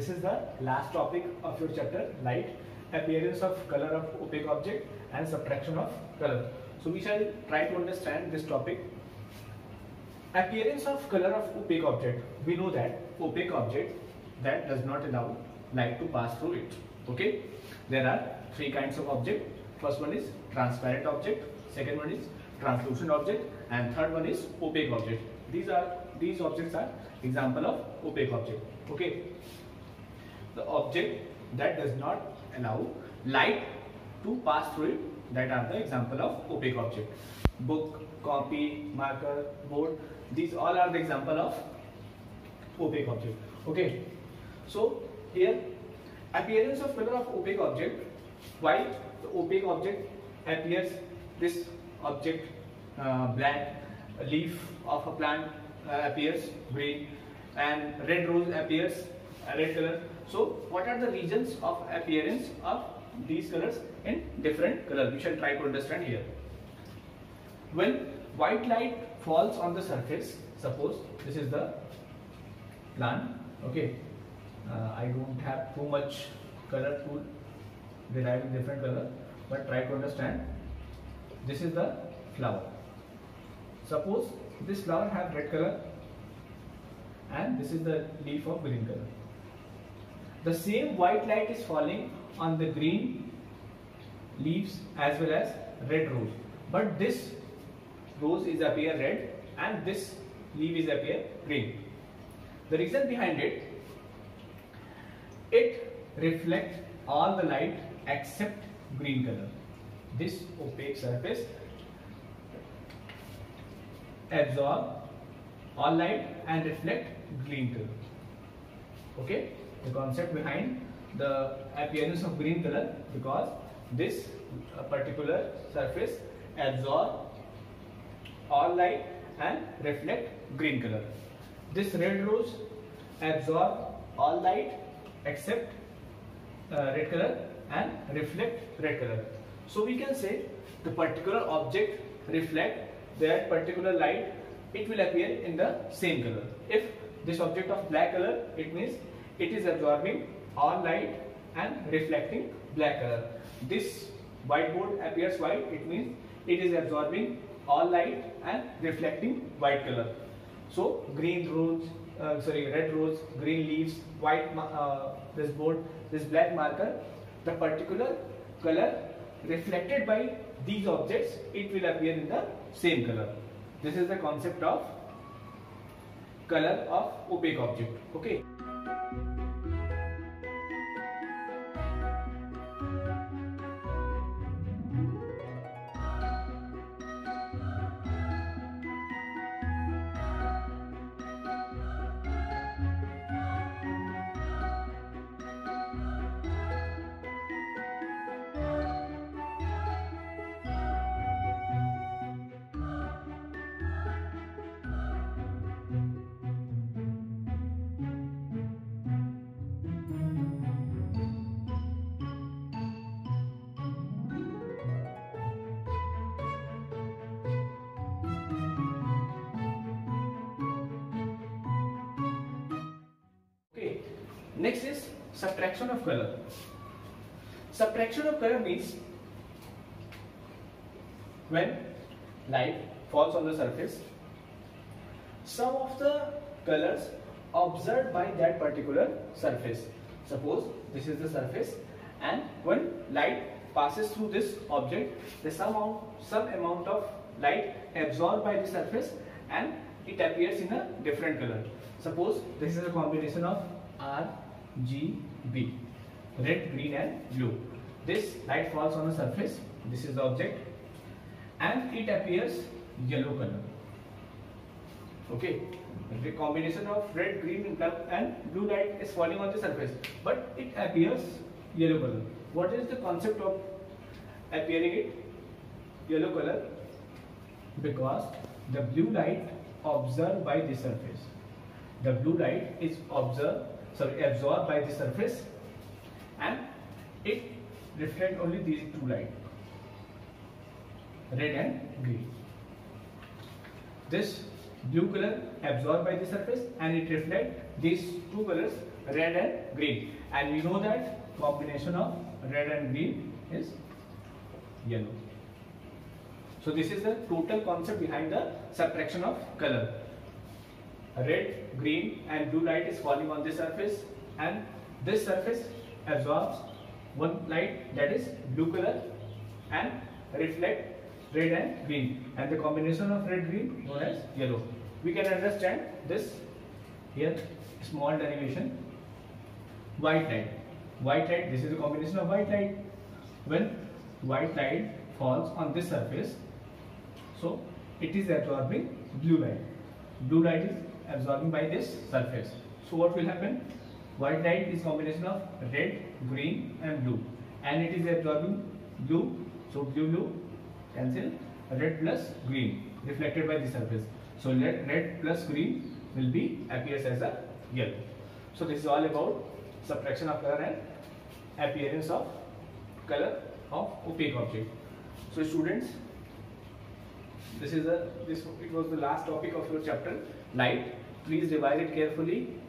This is the last topic of your chapter, light, appearance of color of opaque object and subtraction of color. So we shall try to understand this topic. Appearance of color of opaque object. We know that opaque object that does not allow light to pass through it. Okay, there are three kinds of object. First one is transparent object, second one is translucent object, and third one is opaque object. These objects are example of opaque object. Okay, the object that does not allow light to pass through it, that are the example of opaque object. Book, copy, marker, board, these all are the example of opaque object. Okay, so here appearance of color of opaque object. Why the opaque object appears this object black, a leaf of a plant appears green, and red rose appears red color. So what are the reasons of appearance of these colors in different colors? We shall try to understand here. When white light falls on the surface, suppose this is the plant. Okay, I don't have too much color to derive in different color, but try to understand. This is the flower. Suppose this flower have red color and this is the leaf of green color. The same white light is falling on the green leaves as well as red rose, but this rose is appear red and this leaf is appear green. The reason behind it, it reflects all the light except green color. This opaque surface absorb all light and reflect green color. Okay, the concept behind the appearance of green color, because this particular surface absorb all light and reflect green color. This red rose absorb all light except red color and reflect red color. So we can say the particular object reflect that particular light, it will appear in the same color. If this object of black color, it means it is absorbing all light and reflecting black color. This whiteboard appears white, it means it is absorbing all light and reflecting white color. So green rose, red rose, green leaves, white this board, this black marker, the particular color reflected by these objects, it will appear in the same color. This is the concept of color of opaque object. Okay. Next is subtraction of color. Subtraction of color means when light falls on the surface, some of the colors observed by that particular surface. Suppose this is the surface, and when light passes through this object, there's some amount of light absorbed by the surface and it appears in a different color. Suppose this is a combination of RGB, red, green and blue. This light falls on the surface, this is the object, and it appears yellow color. Okay, the combination of red, green and blue light is falling on the surface, but it appears yellow color. What is the concept of appearing it yellow color? Because the blue light observed by the surface, the blue light is absorbed by the surface and it reflects only these two light, red and green. This blue color absorbed by the surface and it reflects these two colors, red and green, and we know that combination of red and green is yellow. So this is the total concept behind the subtraction of color. Red, green and blue light is falling on this surface, and this surface absorbs one light, that is blue color, and reflect red and green, and the combination of red green known as yellow. We can understand this here, small derivation. White light, this is a combination of white light. When white light falls on this surface, so it is absorbing blue light. Blue light is absorbing by this surface. So what will happen? White light is combination of red, green and blue, and it is absorbing blue. So blue cancel, red plus green reflected by the surface. So red plus green will be appears as a yellow. So this is all about subtraction of color and appearance of color of opaque object. So students, it was the last topic of your chapter light. Please revise it carefully.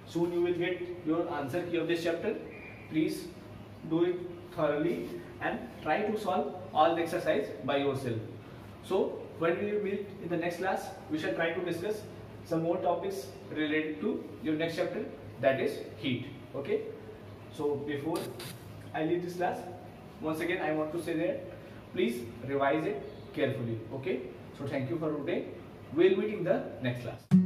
Soon you will get your answer key of this chapter. Please do it thoroughly and try to solve all the exercise by yourself. So when we will meet in the next class, we shall try to discuss some more topics related to your next chapter, that is heat. Okay. So before I leave this class, once again I want to say that please revise it carefully. Okay. So thank you for today. We will meet in the next class.